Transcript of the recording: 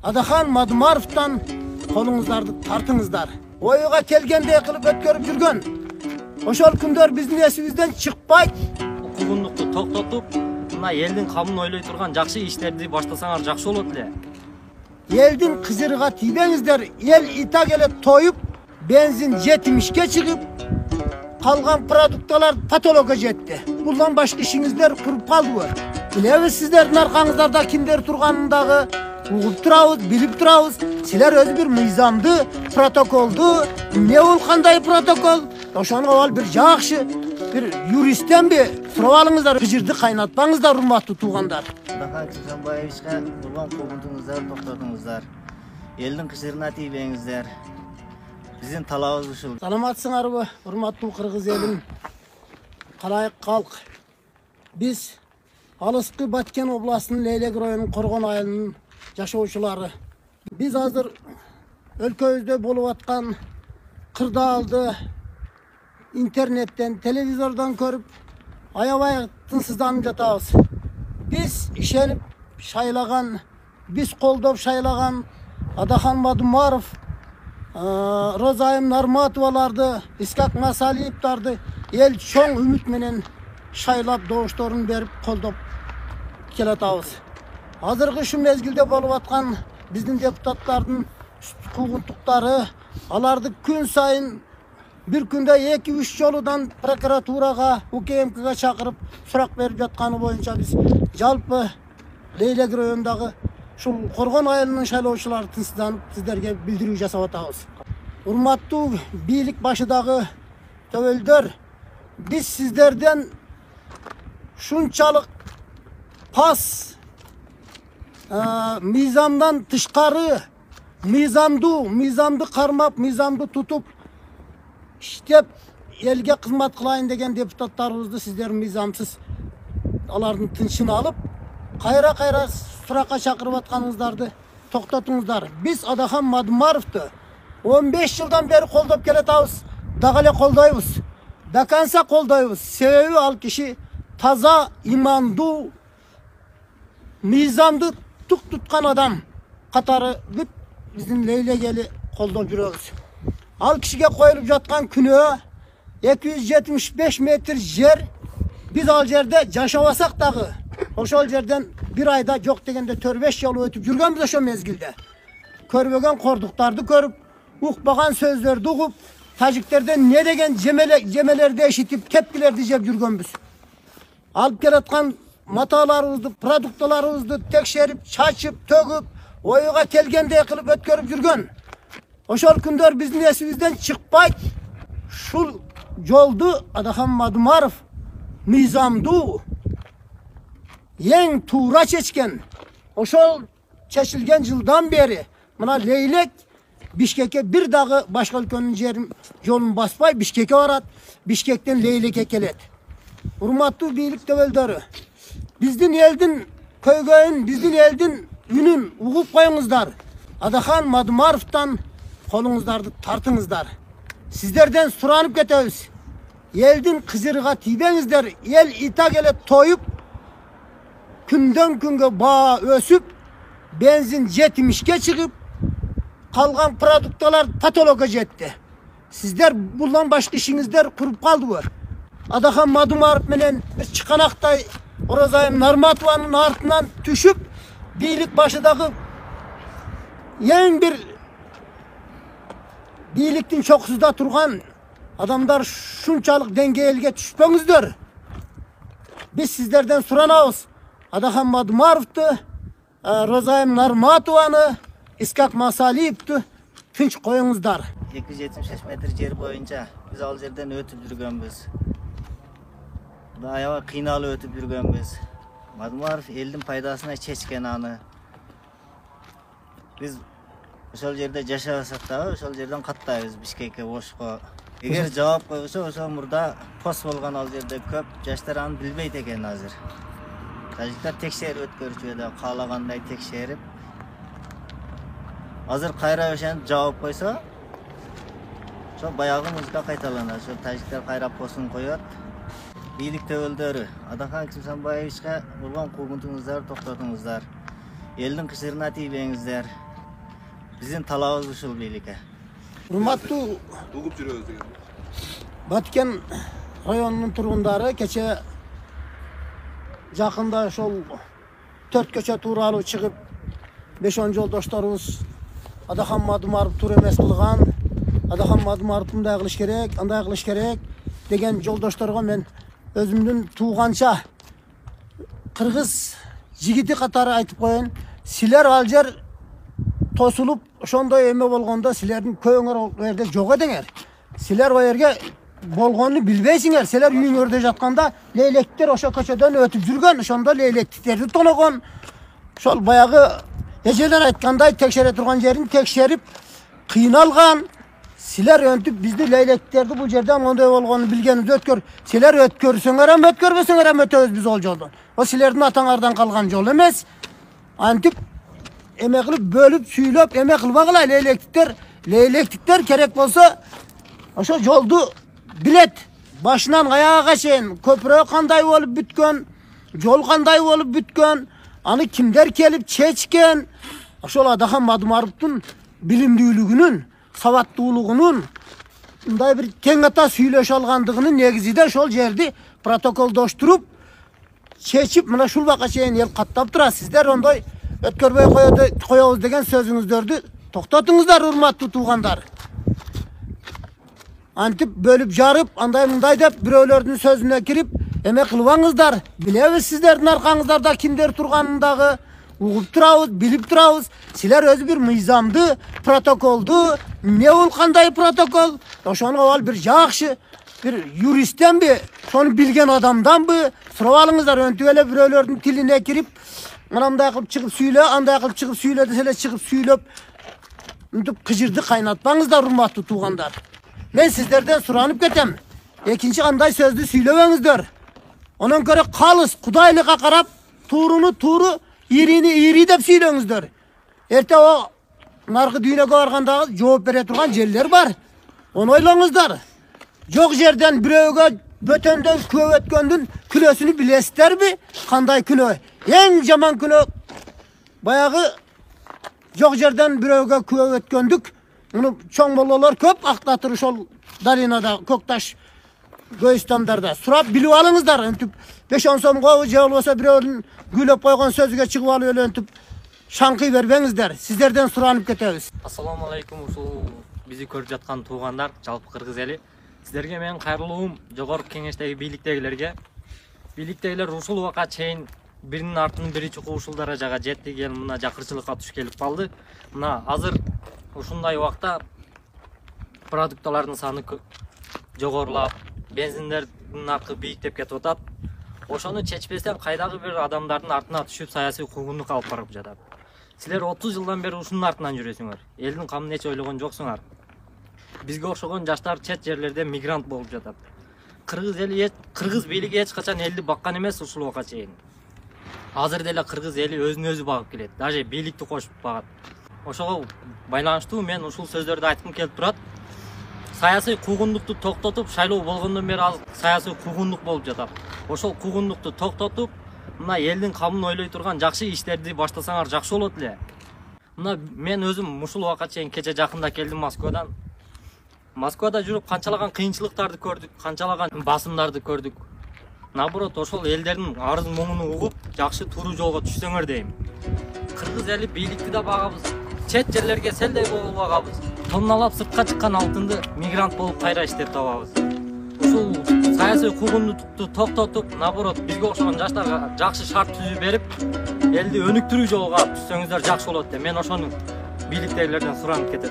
Adaхан Madumarov'tan kolunuzlardı tartыңыздар. Oyuğa kelgende kılıp ötkörüp жүргөн. Ошол күндөр биздин эсибизден чыкпайт. Куугундукту токтотуп, мына элдин камын ойлой турган жакшы иштерди баштасаңар жакшы болот эле. Элдин кызырыга тийбеңиздер. Эл итак эле тоюп, бензин жетимишке чыгып, калган продукталар патология жетти. Bundan başka işinizler kurup kaldı. Bilemiz sizlerin arkanızlarda kimler turganındagı uğup turabız, bilip turabız. Sizler öz bir mizamdı, protokoldu. Ne ol kanday protokol? Oşan oval bir jakşı, bir yuristten bir surab kıcırdı kaynatmаңыздар, urmatlı tuğandar. Adaхан Кызманбаевичке урган куугунтуңуздар, токтотуңуздар. Элдин кышырына тийбеңиздер. Биздин талабыбыз ушул. Саламатсыңарбы, урматтуу кыргыз элим, калайык калк. Biz Алыскы Баткен областынын Leylek районунун Коргон айылынын жашоочулары. Biz азыр өлкөбүздө болуп аткан кырдаалды интернеттен, телевизордон көрүп, аябай тынсызданып жатабыз. Biz ишенип шайлаган, biz колдоп шайлаган Adaхан Madumarov, Rozayim Narmatоваларды, Искак Масалиевдарды ел чоң үмүт менен шайлап добушторун берип колдоп келатабыз. Азыркы ушу мезгилде болуп аткан биздин депутаттардын куугунтуктары, аларды күн сайын bir günde 2-3 жолудан прокуратурага, УКМКга чакырып сурак берип жатканы боюнча биз жалпы Leylek районундагы ушул Коргон айылынын шайлоочулары тынчсызданып сиздерге билдирүү жасап атабыз. Урматтуу бийлик башыдагы төбөлдөр, biz sizlerden şunçalık pas, mizamdan tışkarı, mizamdı karmap, mizamdı tutup, iştep elge kızmat kılayın degen deputatlarımızdı sizler mizamsız alardın tınçını alıp, kayra suraka çakırıp atkanızlardı, toktatınızlar. Biz Adaхан Madumarov'tu 15 yıldan beri koldop keletavız, dağale koldayız. Dakansa koldayız. Sebebi al kişi taza, imandu, mizamdı tutkan adam katarı bizim Leylek'eli koldop yürüyoruz. Al kişiye koyulup jatkan günü 275 metre yer, biz al yerde yaşavasak dağı oşol yerden bir ayda yok degende 4-5 yolu ötüp yürgönbüz oşo mezgilde. Körбөгөн korduqtardı körüp, ukbagan sözlerdi uqup, Taciklerden ne degen cemelerde eşitip tepkilerdi jep yürgönbüz. Alıp kelatkan matalarımızdı, produktalarımızdı tekşerip, çaçıp, tögüp, oyuğa kelgende kılıp ötkörüp yürgön. Oşol күндөр биздин эсибизден чыкпайт. Шул жолду Adaхан Madumarov mizamду ең туура чечкен. Ошол чечилген жылдан бери мына Leylek Bişkek'e bir dağı başka ülkenin yolunu basmay Bişkek'e varat. Bişkek'ten Leylek'e kelet. Urmatlı birlik töbölleri. Bizdin eldin köygöyün, bizdin eldin ünün uğup koyunuzlar. Adaхан Madumarov'tan kolunuzlardı tartыңыздар. Sizlerden suranıp ketemiz. Eldin kızırıga тийбеңиздер. El itak ele toyup, künden künge bağ ösüp, benzin жетимишке çıkıp, kalgan produktalar patologa jetti. Sizler bundan başka işinizler kurup kaldılar. Adaхан Madumarov menen bir çıkanaktay Rozayim Narmatovanın артынан düşüp birlik başıdagı yeң bir birliktin çoksuzda turgan adamlar şunçalık dengeye düşpöңүздөр. Biz sizlerden suranabız. Adaхан Madumarov'tu, Rozayim Narmatovanı, Искак Масалиевду тынч коюңуздар. 275 метр жер боюнча биз ал жерден өтүп жүргөнбүз. Аябай кыйналып өтүп жүргөнбүз. Madumarov элдин пайдасына чечкен аны. Биз ошол жерде жашабасак дагы ошол жерден каттайбыз Бишкекке бошко. Эгер жооп койсо ошол мурда пост болгон ал жерде көп жаштар аны билбейт экен азыр. Тажиктер текшерип өткөрчү, каалагандай текшерип. Azır kayra ошентип жаап койсо, ошо баягы музыка кайталанат. Ошо тажиктер кайра постун коёт. Бийлик төбөлдөрү Adaхан Кызманбаевичке урган куугунтуңуздар, токтотуңуздар. Элдин кышырына тийбеңиздер. Биздин талабыбыз ушул бийликке. Урматтуу Угуп жүрөбүз деген. Баткен районунун тургундары кече жакында ошол 4 көчө тууралуу чыгып 5-10 жолдошторубуз Адахан Мадумаров туура эмес кылган, Адахан Мадумаров мындай кылыш керек, андай кылыш керек деген жолдошторго мен өзүмдүн тууганча кыргыз жигити катары айтып коеюн. Силер ал жер тосулуп ошондой эме болгондо силердин көңөр ол жерде жок эдиңер. Силер о жерге болгонун билбейсиңер. Силер үйүңөрдө жатканда лейлектер ошо көчөдөн өтүп жүргөн, ошондо лейлектиктерди тоногон. Ошол баягы эжелер айткандай текшере турган жерин текшерип кыйналган. Силер өнтүп бизди лейлектиктерди бул жерден мондой болгонун билгенибиз өткөр. Силер өткөрсөңөр эм өткөрбөсөңөр эм өтөбүз биз ол жолдон. О силердин атаңардан калган жол эмес. Антип эме кылып бөлүп сүйлөп эме кылбагыла. Лейлектиктер керек болсо ошо жолду билет. Башынан аягына чейин көпүрө кандай болуп бүткөн, жол кандай болуп бүткөн, аны кимдер келип чечкен. Ошол Адахан Мадумаровдун билимдүүлүгүнүн, сабаттуулугунун мындай бир тең ата сүйлөшө алгандыгынын негизинде ошол жерди протоколдоштуруп чечип мына ушул убакка чейин эл каттап турат. Сиздер ондой өткөрбөй коебуз деген сөзүңүздөрдү токтотуңуздар, урматтуу туугандар. Антип бөлүп жарып, андай мындай деп бирөөлөрдүн сөзүнө кирип эме кылбаңыздар. Билебиз сиздердин аркаңыздарда кимдер турганын дагы угуп турабыз, билип турабыз. Силер өзү бир мыйзамды, протоколду, эмне бул кандай протокол? Ошону ал бир жакшы бир юристтенби, сону билген адамданбы сурап алыңыздар. Өнтүп эле бирөөлөрдүн тилине кирип, мындай кылып чыгып сүйлө, андай кылып чыгып сүйлө десе чыгып сүйлөп, мынтип кыжырды кайнатпаңыздар, урматтуу туугандар. Мен сиздерден суранып кетем. Экинчи кандай сөздү сүйлөбөңүздөр. Онон көрө калыс кудайлыкка карап, тууруну тууру, ирини ири деп сүйлөңүздөр. Эрте о наркы дүйнөгө барганда жооп бере турган жерлер бар. Ону ойлоңуздар. Жок жерден бирөөгө бөтөндөн күбө өткөндүн күнөөсүнү билесиздерби? Кандай күнөө? Эң жаман күнөө баягы жок жерден бирөөгө күбө өткөндүк. Муну чоң бололор көп актатыр ошол долинада, Көкташ Көйстандарда. Сурап билип алыңыздар. Өнтүп 5-10 сомго же болбосо бирөөнүн күйлөп койгон сөзүгө чыгып алып эле өнтүп шаңкый бербеңиздер. Сиздерден суранып кетебиз. Ассаламу алейкум, ушул бизи көрүп жаткан туугандар, жалпы кыргыз эли. Сиздерге менин кайрылуум жогорку кеңештеги бийликтегилерге. Бийликтегилер ушул убакка чейин биринин артынан бири чукуу ушул даражага жетти, kel мына жакырчылыкка туш келип калды. Мына азыр ушундай убакта продукталардын саны жогорулап, бензиндердин наркы бийиктеп кетип атат. Ошону чечпестен кайдагы бир адамдардын артына түшүп саясий куугунлук алып барып жатат. Силер 30 жылдан бери ушунун артынан жүрөсүңөр. Элдин камын эч ойлогон жоксуңар. Бизге окшогон жаштар чет жерлерде мигрант болуп жатат. Кыргыз эли, кыргыз бийлиги эч качан элди баккан эмес ушул убакка чейин. Азыр деле кыргыз эли өзүн өзү багып келет, даже бийликти кошуп багат. Ошого байланыштуу мен ушул сөздөрдү айткым келип турат. Саясий куугунлукту токтотуп, шайлоо болгондон бери азыр саясий куугунлук болуп жатат. Ошол куугунлукту токтотуп, мына элдин камын ойлой турган жакшы иштерди баштасаңар жакшы болот эле. Мына мен өзүм ушул убакка чейин кече жакында келдим Москвадан. Москвада жүрүп канчалаган кыйынчылыктарды көрдүк, канчалаган басымдарды көрдүк. Наоборот, ошол элдердин арыз муңуну угуп, жакшы туура жолго түшсөңөр дейм. Кыргыз эли бийликти да багабыз, чет жерлерге селдей болуп багабыз. Тонналап сыртка чыккан алтынды мигрант болуп кайра иштеп табабыз. Ушул саясий куугунлукту токтотуп, наоборот, бизге окшогон жаштарга жакшы шарт түзүп берип, элди өнүктүрүү жолго түшсөңүздөр жакшы болот деп мен ошону бийликтегилерден суранып кетем.